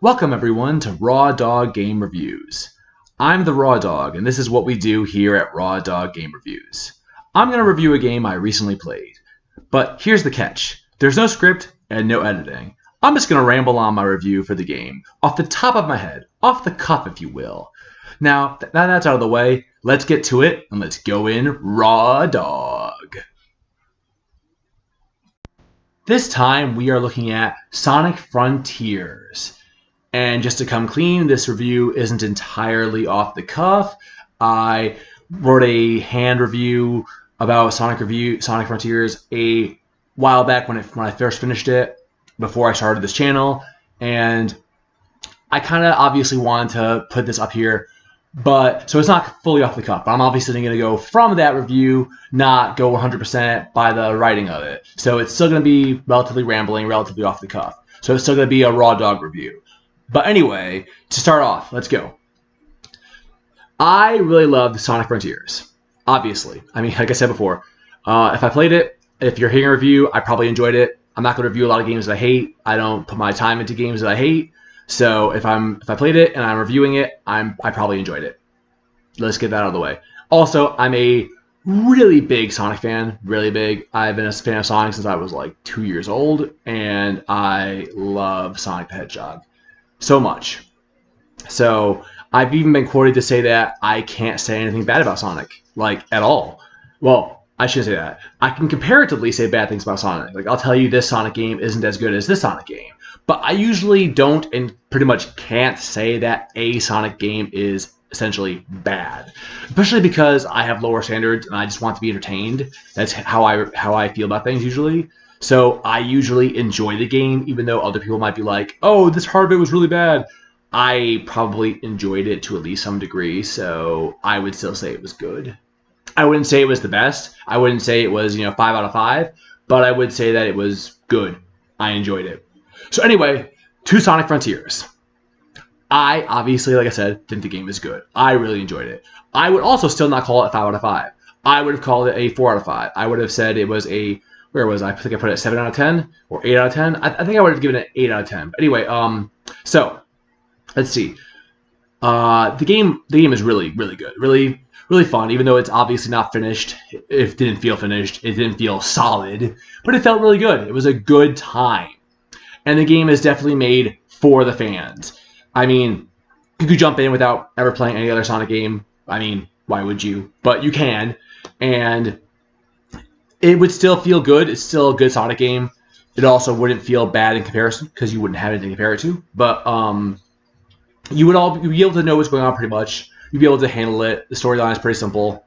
Welcome everyone to Raw Dog Game Reviews. I'm the Raw Dog, and this is what we do here at Raw Dog Game Reviews. I'm going to review a game I recently played. But here's the catch. There's no script and no editing. I'm just going to ramble on my review for the game, off the top of my head, off the cuff if you will. Now that that's out of the way, let's get to it, and let's go in Raw Dog. This time we are looking at Sonic Frontiers. And just to come clean, this review isn't entirely off the cuff. I wrote a hand review about Sonic Frontiers a while back when I first finished it, before I started this channel, and I kind of obviously wanted to put this up here, but so it's not fully off the cuff. But I'm obviously going to go from that review, not go 100% by the writing of it. So it's still going to be relatively rambling, relatively off the cuff. So it's still going to be a Raw Dog review. But anyway, to start off, let's go. I really loved Sonic Frontiers, obviously. I mean, like I said before, if I played it, if you're hearing a review, I probably enjoyed it. I'm not going to review a lot of games that I hate. I don't put my time into games that I hate. So if I played it and I'm reviewing it, I probably enjoyed it. Let's get that out of the way. Also, I'm a really big Sonic fan, really big. I've been a fan of Sonic since I was like 2 years old, and I love Sonic the Hedgehog so much. So I've even been quoted to say that I can't say anything bad about Sonic, like, at all. Well, I shouldn't say that. I can comparatively say bad things about Sonic. Like, I'll tell you this Sonic game isn't as good as this Sonic game. But I usually don't and pretty much can't say that a Sonic game is essentially bad. Especially because I have lower standards and I just want to be entertained. That's how I feel about things usually. So I usually enjoy the game, even though other people might be like, oh, this part of it was really bad. I probably enjoyed it to at least some degree, so I would still say it was good. I wouldn't say it was the best. I wouldn't say it was, 5 out of 5, but I would say that it was good. I enjoyed it. So anyway, to Sonic Frontiers. I obviously, like I said, think the game is good. I really enjoyed it. I would also still not call it a 5 out of 5. I would have called it a 4 out of 5. I would have said it was a... Where was I? I think I put it at 7 out of 10 or 8 out of 10. I think I would have given it 8 out of 10. But anyway, so let's see. The game is really, really good. Really, really fun. Even though it's obviously not finished, it didn't feel finished. It didn't feel solid, but it felt really good. It was a good time, and the game is definitely made for the fans. I mean, you could jump in without ever playing any other Sonic game. I mean, why would you? But you can, and it would still feel good. It's still a good Sonic game. It also wouldn't feel bad in comparison because you wouldn't have anything to compare it to. But you'd be able to know what's going on pretty much. You'd be able to handle it. The storyline is pretty simple.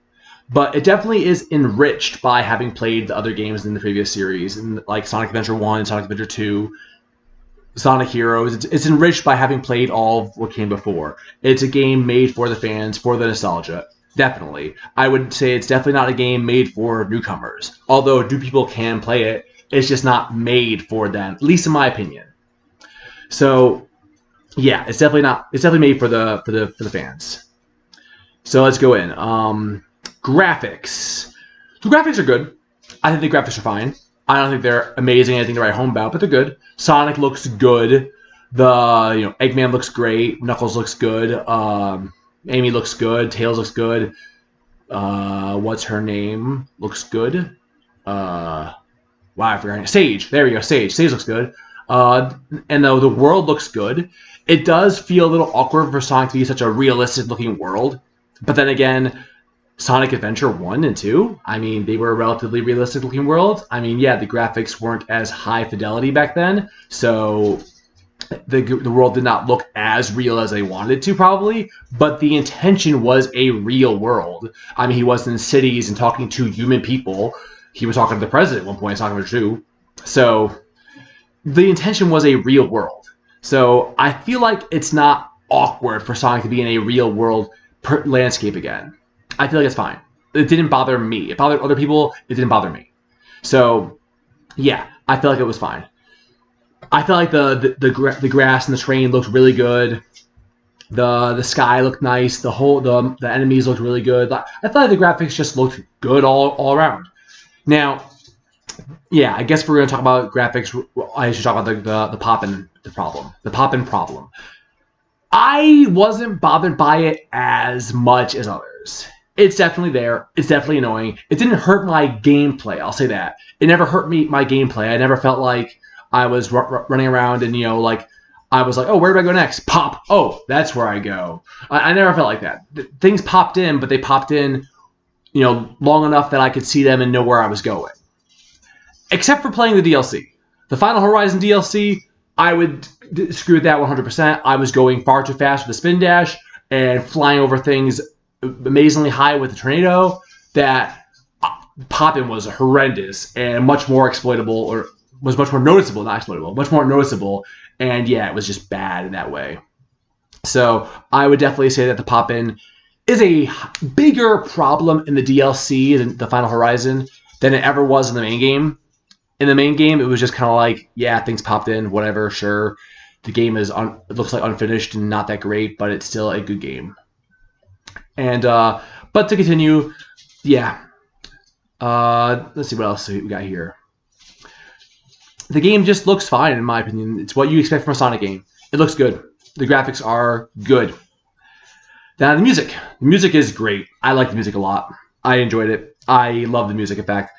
But it definitely is enriched by having played the other games in the previous series, and like Sonic Adventure 1, Sonic Adventure 2, Sonic Heroes. It's enriched by having played all of what came before. It's a game made for the fans, for the nostalgia. Definitely. I would say it's definitely not a game made for newcomers. Although people can play it, it's just not made for them, at least in my opinion. So yeah, it's definitely made for the fans. So let's go in. Graphics. The graphics are good. I think the graphics are fine. I don't think they're amazing, anything to write home about, but they're good. Sonic looks good. The Eggman looks great. Knuckles looks good. Amy looks good. Tails looks good. What's her name? Looks good. Wow, I forgot her name. Sage. There we go. Sage. Sage looks good. And though the world looks good, it does feel a little awkward for Sonic to be such a realistic-looking world. But then again, Sonic Adventure 1 and 2, I mean, they were a relatively realistic-looking world. I mean, yeah, the graphics weren't as high fidelity back then, so the world did not look as real as they wanted to, probably, but the intention was a real world. I mean, he was in cities and talking to human people. He was talking to the president at one point, Sonic Adventure 2. So the intention was a real world. So I feel like it's not awkward for Sonic to be in a real world landscape again. I feel like it's fine. It didn't bother me. It bothered other people. It didn't bother me. So yeah, I feel like it was fine. I feel like the grass and the terrain looked really good. The sky looked nice. The enemies looked really good. I felt like the graphics just looked good all around. Now, Yeah, I guess we're going to talk about graphics. I should talk about the poppin' problem. The poppin' problem. I wasn't bothered by it as much as others. It's definitely there. It's definitely annoying. It didn't hurt my gameplay. I'll say that. It never hurt my gameplay. I never felt like I was running around and like I was like, oh, where do I go next? Pop. Oh, that's where I go. I never felt like that. Things popped in, but they popped in, long enough that I could see them and know where I was going. Except for playing the DLC. The Final Horizon DLC, I would screw with that 100%. I was going far too fast with the spin dash and flying over things amazingly high with the tornado that popping was horrendous and much more exploitable, or was much more noticeable, not exploitable, much more noticeable. And yeah, it was just bad in that way. So I would definitely say that the pop-in is a bigger problem in the DLC than the Final Horizon than it ever was in the main game. In the main game, it was just kind of like, yeah, things popped in, whatever, sure. The game it looks like unfinished and not that great, but it's still a good game. And but to continue, yeah. Let's see what else we got here. The game just looks fine, in my opinion. It's what you expect from a Sonic game. It looks good. The graphics are good. Now, the music. The music is great. I like the music a lot. I enjoyed it. I love the music, in fact.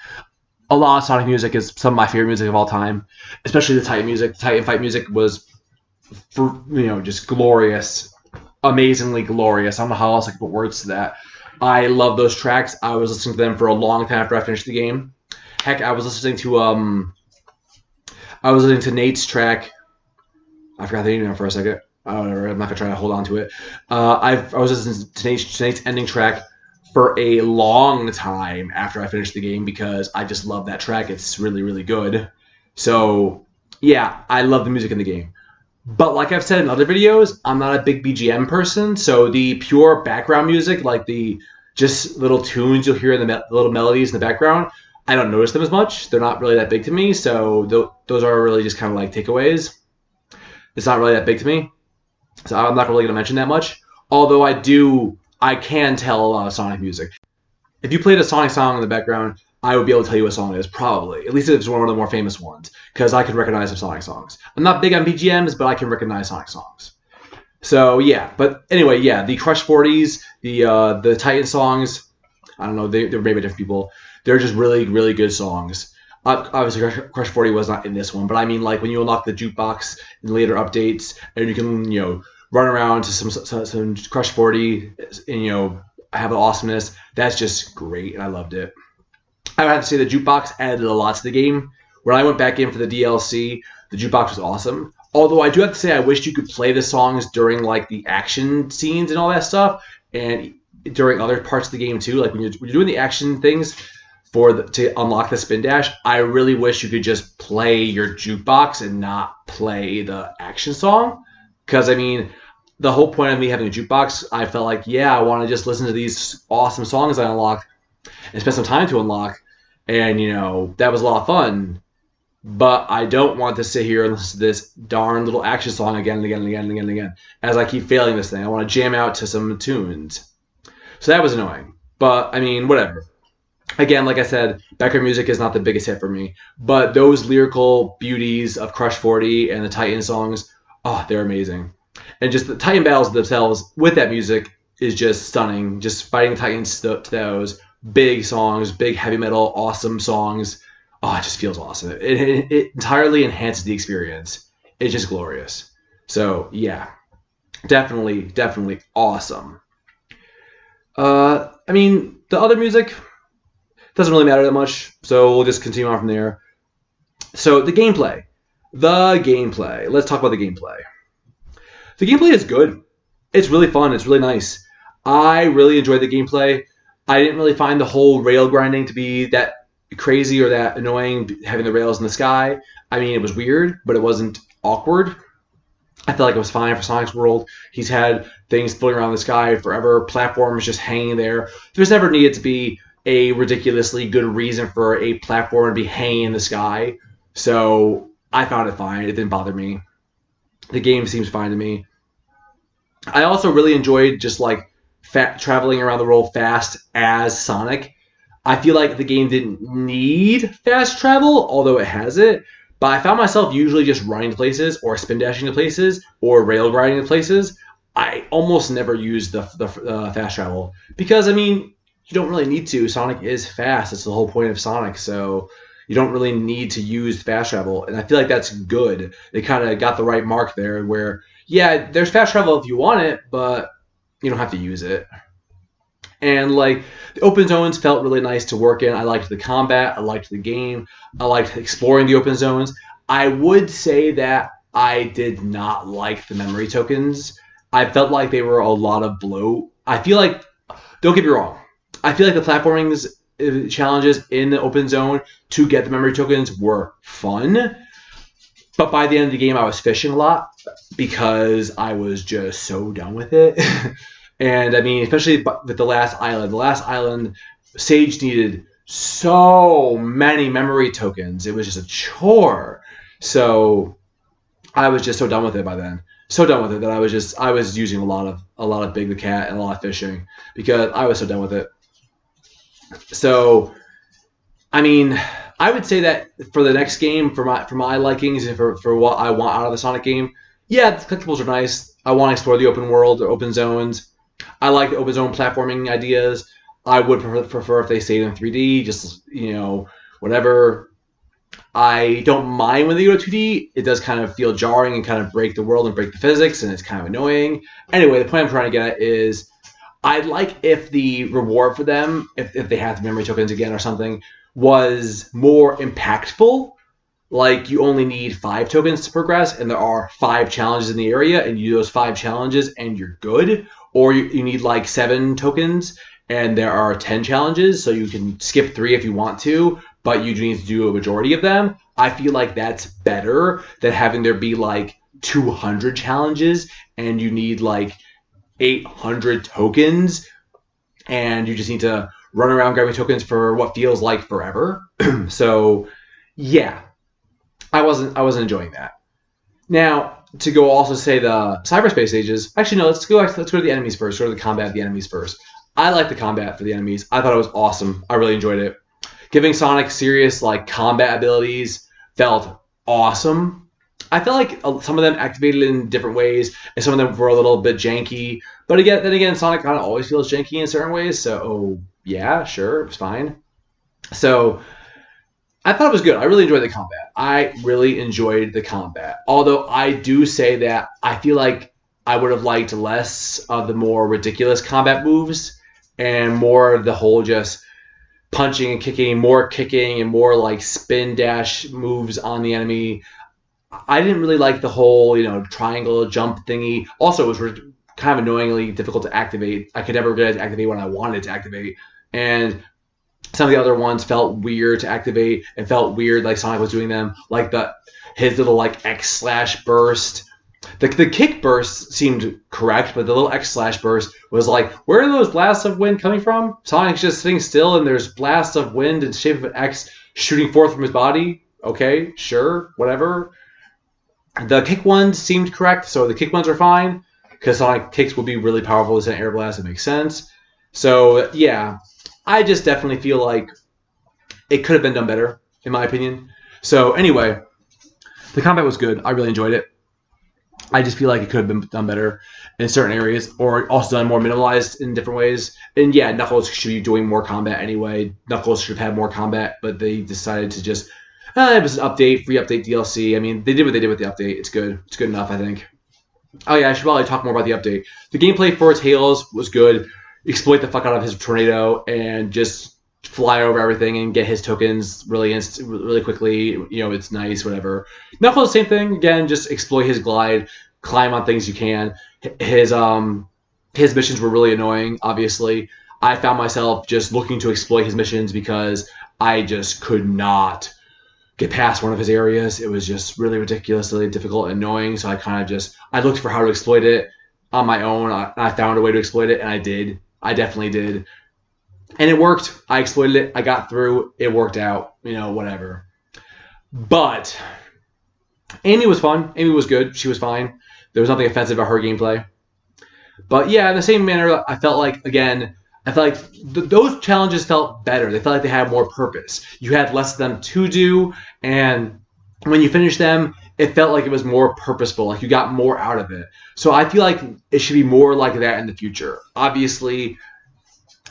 A lot of Sonic music is some of my favorite music of all time, especially the Titan music. The Titan fight music was, just glorious, amazingly glorious. I don't know how else I can put words to that. I love those tracks. I was listening to them for a long time after I finished the game. Heck, I was listening to Nate's track. I forgot the name for a second. Whatever. I'm not gonna try to hold on to it. I was listening to Nate's ending track for a long time after I finished the game because I just love that track. It's really, really good. So, yeah, I love the music in the game. But like I've said in other videos, I'm not a big BGM person, so the pure background music, like the just little tunes you'll hear in the little melodies in the background, I don't notice them as much. They're not really that big to me, so those are really just kind of like takeaways. It's not really that big to me, so I'm not really going to mention that much. Although I can tell a lot of Sonic music. If you played a Sonic song in the background, I would be able to tell you what song it is, probably. At least if it's one of the more famous ones, because I can recognize some Sonic songs. I'm not big on BGMs, but I can recognize Sonic songs. So, yeah. But anyway, yeah, the Crush 40s, the Titan songs, I don't know, they're made by different people. They're just really, really good songs. Obviously, Crush 40 was not in this one, but I mean, like, when you unlock the jukebox in later updates, and you can, run around to some Crush 40 and, have an awesomeness, that's just great, and I loved it. I would have to say the jukebox added a lot to the game. When I went back in for the DLC, the jukebox was awesome. Although I do have to say I wish you could play the songs during like the action scenes and all that stuff, and during other parts of the game too. Like when you're doing the action things to unlock the spin dash, I really wish you could just play your jukebox and not play the action song. Because I mean, the whole point of me having a jukebox, I felt like, yeah, I want to just listen to these awesome songs I unlocked and spend some time to unlock. And, that was a lot of fun. But I don't want to sit here and listen to this darn little action song again and again and again and again and again as I keep failing this thing. I want to jam out to some tunes. So that was annoying. But, I mean, whatever. Again, like I said, background music is not the biggest hit for me. But those lyrical beauties of Crush 40 and the Titan songs, oh, they're amazing. And just the Titan battles themselves with that music is just stunning. Just fighting the Titans to those big songs, big heavy metal, awesome songs. Oh, it just feels awesome. It entirely enhances the experience. It's just glorious. So, yeah, definitely awesome. I mean, the other music doesn't really matter that much, so we'll just continue on from there. So, the gameplay. Let's talk about the gameplay. The gameplay is good. It's really fun. It's really nice. I really enjoyed the gameplay. I didn't really find the whole rail grinding to be that crazy or that annoying, having the rails in the sky. I mean, it was weird, but it wasn't awkward. I felt like it was fine for Sonic's World. He's had things floating around the sky forever, platforms just hanging there. There's never needed to be a ridiculously good reason for a platform to be hanging in the sky. So I found it fine. It didn't bother me. The game seems fine to me. I also really enjoyed just like traveling around the world fast as Sonic. I feel like the game didn't need fast travel, although it has it. But I found myself usually just running to places or spin dashing to places or rail grinding to places. I almost never use the fast travel because, I mean, you don't really need to. Sonic is fast. It's the whole point of Sonic. So you don't really need to use fast travel. And I feel like that's good. They kind of got the right mark there where, yeah, there's fast travel if you want it, but you don't have to use it. And like the open zones felt really nice to work in. I liked the combat. I liked the game. I liked exploring the open zones. I would say that I did not like the memory tokens. I felt like they were a lot of bloat. I feel like, don't get me wrong, I feel like the platforming challenges in the open zone to get the memory tokens were fun. But by the end of the game, I was fishing a lot because I was just so done with it. And I mean, especially with the last island. The last island, Sage needed so many memory tokens. It was just a chore. So I was just so done with it by then. So done with it that I was using a lot of Big the Cat and a lot of fishing because I was so done with it. So I mean, I would say that for the next game, for my likings and for what I want out of the Sonic game, yeah, the collectibles are nice. I want to explore the open world, the open zones. I like the open zone platforming ideas. I would prefer if they stayed in 3D, just, whatever. I don't mind when they go to 2D. It does kind of feel jarring and kind of break the world and break the physics, and it's kind of annoying. Anyway, the point I'm trying to get at is I'd like if the reward for them, if they have the memory tokens again or something, was more impactful. Like you only need 5 tokens to progress, and there are 5 challenges in the area, and you do those 5 challenges, and you're good. Or you need like 7 tokens, and there are 10 challenges, so you can skip 3 if you want to, but you need to do a majority of them. I feel like that's better than having there be like 200 challenges, and you need like 800 tokens, and you just need to run around grabbing tokens for what feels like forever. So, yeah, I wasn't enjoying that. Now, to go also say the cyberspace stages. Actually, no. Let's go to the enemies first. Go to the combat of the enemies first. I like the combat for the enemies. I thought it was awesome. I really enjoyed it. Giving Sonic serious like combat abilities felt awesome. I felt like some of them activated in different ways, and some of them were a little bit janky. But again, Sonic kind of always feels janky in certain ways. So yeah, sure, it's fine. So I thought it was good. I really enjoyed the combat. I really enjoyed the combat. Although I do say that I feel like I would have liked less of the more ridiculous combat moves and more of the whole just punching and kicking and more like spin dash moves on the enemy. I didn't really like the whole, triangle jump thingy. Also, it was kind of annoyingly difficult to activate. I could never get it to activate when I wanted to activate. And some of the other ones felt weird to activate and felt weird like Sonic was doing them. Like his little like X/ burst. The kick burst seemed correct, but the little X/ burst was like, where are those blasts of wind coming from? Sonic's just sitting still and there's blasts of wind in the shape of an X shooting forth from his body. Okay, sure, whatever. The kick ones seemed correct, so the kick ones are fine because Sonic kicks will be really powerful as an air blast. It makes sense. So yeah, I just definitely feel like it could have been done better, in my opinion. So anyway, the combat was good. I really enjoyed it. I just feel like it could have been done better in certain areas, or also done more minimalized in different ways. And yeah, Knuckles should be doing more combat anyway. Knuckles should have had more combat, but they decided to just it was an update, free update DLC. I mean, they did what they did with the update. It's good. It's good enough, I think. Oh yeah, I should probably talk more about the update. The gameplay for Tails was good. Exploit the fuck out of his tornado and just fly over everything and get his tokens really quickly. It's nice, whatever. Knuckles, same thing. Again, just exploit his glide, climb on things you can. His missions were really annoying, obviously. I found myself just looking to exploit his missions because I just could not get past one of his areas. It was just really ridiculously difficult and annoying, so I looked for how to exploit it on my own. I found a way to exploit it, and I did. I definitely did. And it worked. I exploited it. I got through. It worked out. Whatever. But Amy was fun. Amy was good. She was fine. There was nothing offensive about her gameplay. But yeah, in the same manner, I felt like, again, I felt like those challenges felt better. They felt like they had more purpose. You had less of them to do, and when you finished them, it felt like it was more purposeful. Like you got more out of it. So I feel like it should be more like that in the future. Obviously,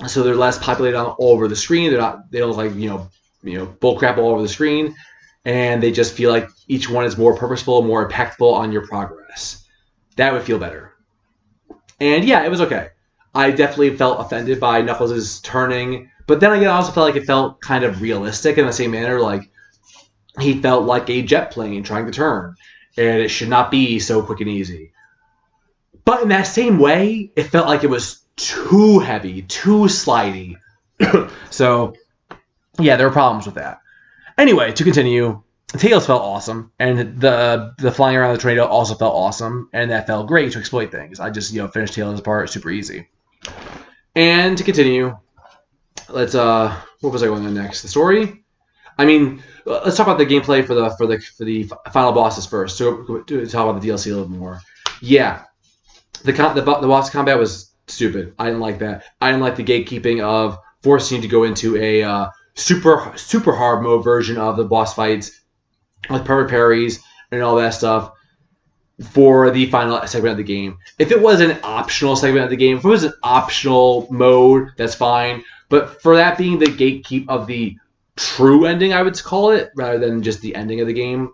so they're less populated all over the screen. They don't like bull crap all over the screen, and they just feel like each one is more purposeful, more impactful on your progress. That would feel better. And yeah, it was okay. I definitely felt offended by Knuckles' turning, but then again, I also felt like it felt kind of realistic in the same manner. Like he felt like a jet plane trying to turn, and it should not be so quick and easy. But in that same way, it felt like it was too heavy, too slidey. So yeah, there were problems with that. Anyway, to continue, Tails felt awesome, and the flying around the tornado also felt awesome, and that felt great to exploit things. I just finished Tails' part super easy. And to continue, let's what was I going on next? The story. I mean, let's talk about the gameplay for the final bosses first. So to talk about the DLC a little more. Yeah, the boss combat was stupid. I didn't like that. I didn't like the gatekeeping of forcing you to go into a super hard mode version of the boss fights with perfect parries and all that stuff for the final segment of the game. If it was an optional segment of the game, if it was an optional mode, that's fine. But for that being the gatekeep of the true ending, I would call it, rather than just the ending of the game.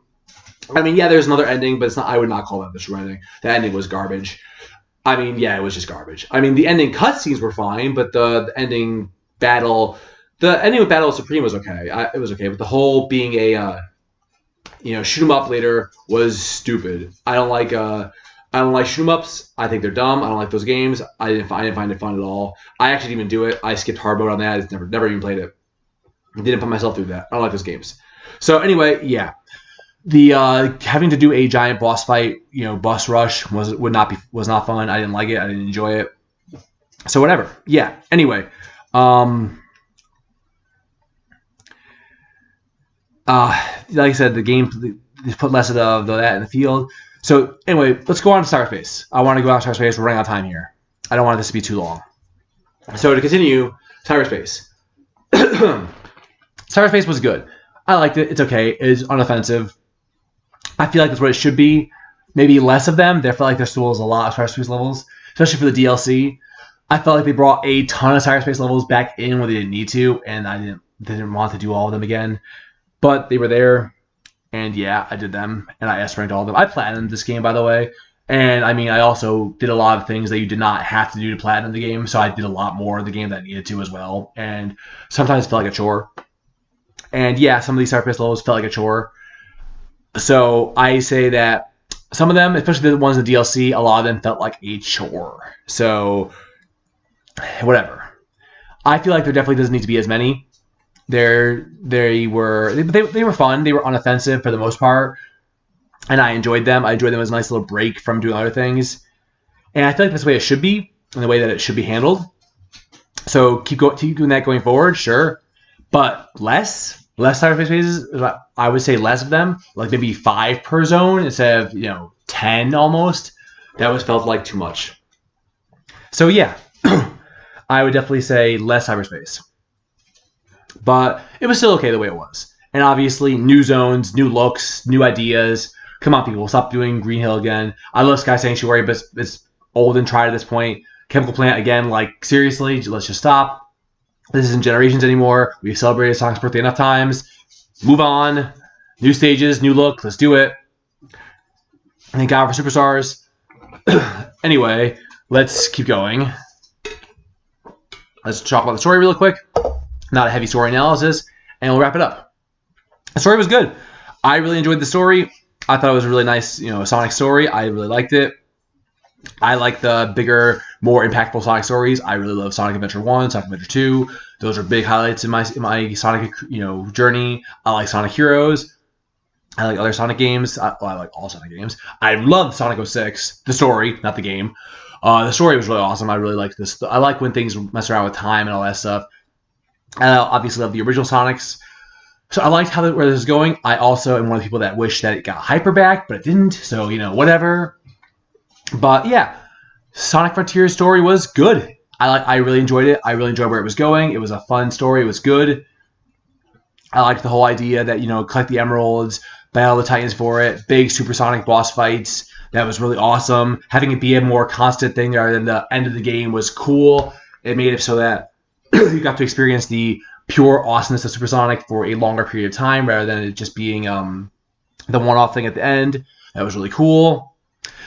I mean, yeah, there's another ending, but it's not. I would not call that the true ending. The ending was garbage. I mean, yeah, it was just garbage. I mean, the ending cutscenes were fine, but the ending battle, the ending with Battle of Supreme was okay. It was okay, but the whole being a shoot 'em up later was stupid. I don't like shoot 'em ups. I think they're dumb. I don't like those games. I didn't find it fun at all. I actually didn't even do it. I skipped hard mode on that. I never even played it. I didn't put myself through that. I don't like those games. So anyway, yeah. The having to do a giant boss fight, boss rush was not fun. I didn't like it. I didn't enjoy it. So whatever. Yeah. Anyway, like I said, the game they put less of that in the field. So anyway, let's go on to Cyberspace. I want to go on to Cyberspace. We're running out of time here. I don't want this to be too long. So to continue, Cyberspace. Cyberspace was good. I liked it. It's okay. It's unoffensive. I feel like that's what it should be. Maybe less of them. There felt like there still was a lot of Cyberspace levels, especially for the DLC. I felt like they brought a ton of Cyberspace levels back in when they didn't need to, and I didn't want to do all of them again. But they were there, and yeah, I did them, and I S-ranked all of them. I platinumed this game, by the way, and I mean, I also did a lot of things that you did not have to do to platinum the game, so I did a lot more of the game that I needed to as well, and sometimes it felt like a chore. And yeah, some of these Cyberspace levels felt like a chore. So I say that some of them, especially the ones in the DLC, a lot of them felt like a chore. So whatever. I feel like there definitely doesn't need to be as many. They were fun. They were unoffensive for the most part, and I enjoyed them. I enjoyed them as a nice little break from doing other things, and I feel like that's the way it should be, and the way that it should be handled. So keep doing that going forward, sure, but less Cyberspace phases. I would say less of them, like maybe 5 per zone instead of 10 almost. That felt like too much. So yeah, I would definitely say less Cyberspace. But it was still okay the way it was. And obviously, new zones, new looks, new ideas. Come on, people, stop doing Green Hill again. I love Sky Sanctuary, but it's old and tried at this point. Chemical Plant, again, like, seriously, let's just stop. This isn't Generations anymore. We've celebrated Sonic's birthday enough times. Move on. New stages, new look. Let's do it. Thank God for Superstars. Anyway, let's keep going. Let's talk about the story real quick. Not a heavy story analysis, and we'll wrap it up. The story was good. I really enjoyed the story. I thought it was a really nice, Sonic story. I really liked it. I like the bigger, more impactful Sonic stories. I really love Sonic Adventure 1, Sonic Adventure 2. Those are big highlights in my Sonic, journey. I like Sonic Heroes. I like other Sonic games. I like all Sonic games. I love Sonic 06, the story, not the game. The story was really awesome. I really like this. I like when things mess around with time and all that stuff. I obviously love the original Sonics. So I liked where this is going. I also am one of the people that wish that it got Hyper back, but it didn't. So, whatever. But yeah, Sonic Frontiers story was good. I really enjoyed it. I really enjoyed where it was going. It was a fun story. It was good. I liked the whole idea that, collect the emeralds, battle the titans for it, big supersonic boss fights. That was really awesome. Having it be a more constant thing rather than the end of the game was cool. It made it so that you got to experience the pure awesomeness of Supersonic for a longer period of time rather than it just being the one-off thing at the end. That was really cool.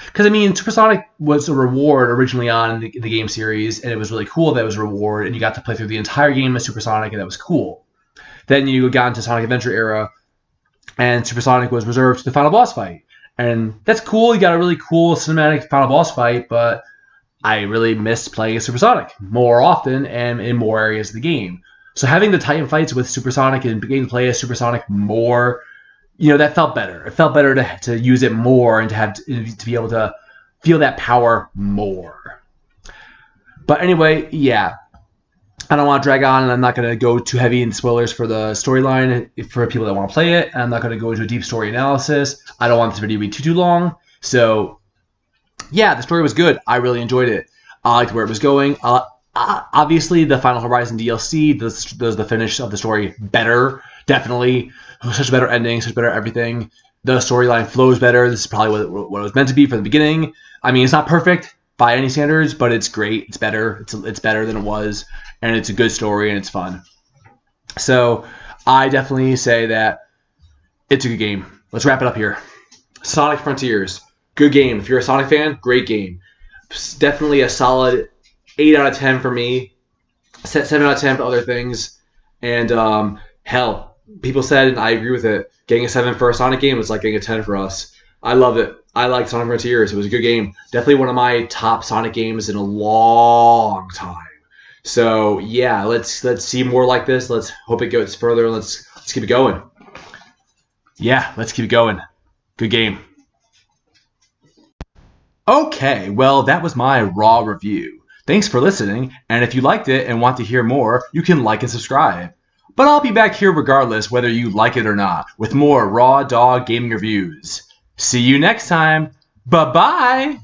Because, Supersonic was a reward originally on in the game series, and it was really cool that it was a reward, and you got to play through the entire game as Supersonic, and that was cool. Then you got into Sonic Adventure era, and Supersonic was reserved to the final boss fight. And that's cool. You got a really cool cinematic final boss fight, but I really miss playing as Supersonic more often and in more areas of the game. So having the Titan fights with Supersonic and getting to play as Supersonic more, that felt better. It felt better to use it more and to be able to feel that power more. But anyway, yeah. I don't want to drag on, and I'm not going to go too heavy in spoilers for the storyline for people that want to play it. And I'm not going to go into a deep story analysis. I don't want this video to be too long. So, yeah, the story was good. I really enjoyed it. I liked where it was going. Obviously, the Final Horizon DLC does the finish of the story better. Definitely. Such a better ending, such better everything. The storyline flows better. This is probably what it was meant to be from the beginning. It's not perfect by any standards, but it's great. It's better. It's better than it was. And it's a good story, and it's fun. So I definitely say that it's a good game. Let's wrap it up here. Sonic Frontiers. Good game. If you're a Sonic fan, great game. Definitely a solid 8 out of 10 for me. 7 out of 10 for other things. And hell, people said, and I agree with it, getting a 7 for a Sonic game was like getting a 10 for us. I love it. I like Sonic Frontiers. It was a good game. Definitely one of my top Sonic games in a long time. So yeah, let's see more like this. Let's hope it goes further. Let's keep it going. Yeah, let's keep it going. Good game. Okay, well, that was my raw review. Thanks for listening, and if you liked it and want to hear more, you can like and subscribe. But I'll be back here regardless whether you like it or not, with more raw dog gaming reviews. See you next time. Bye-bye!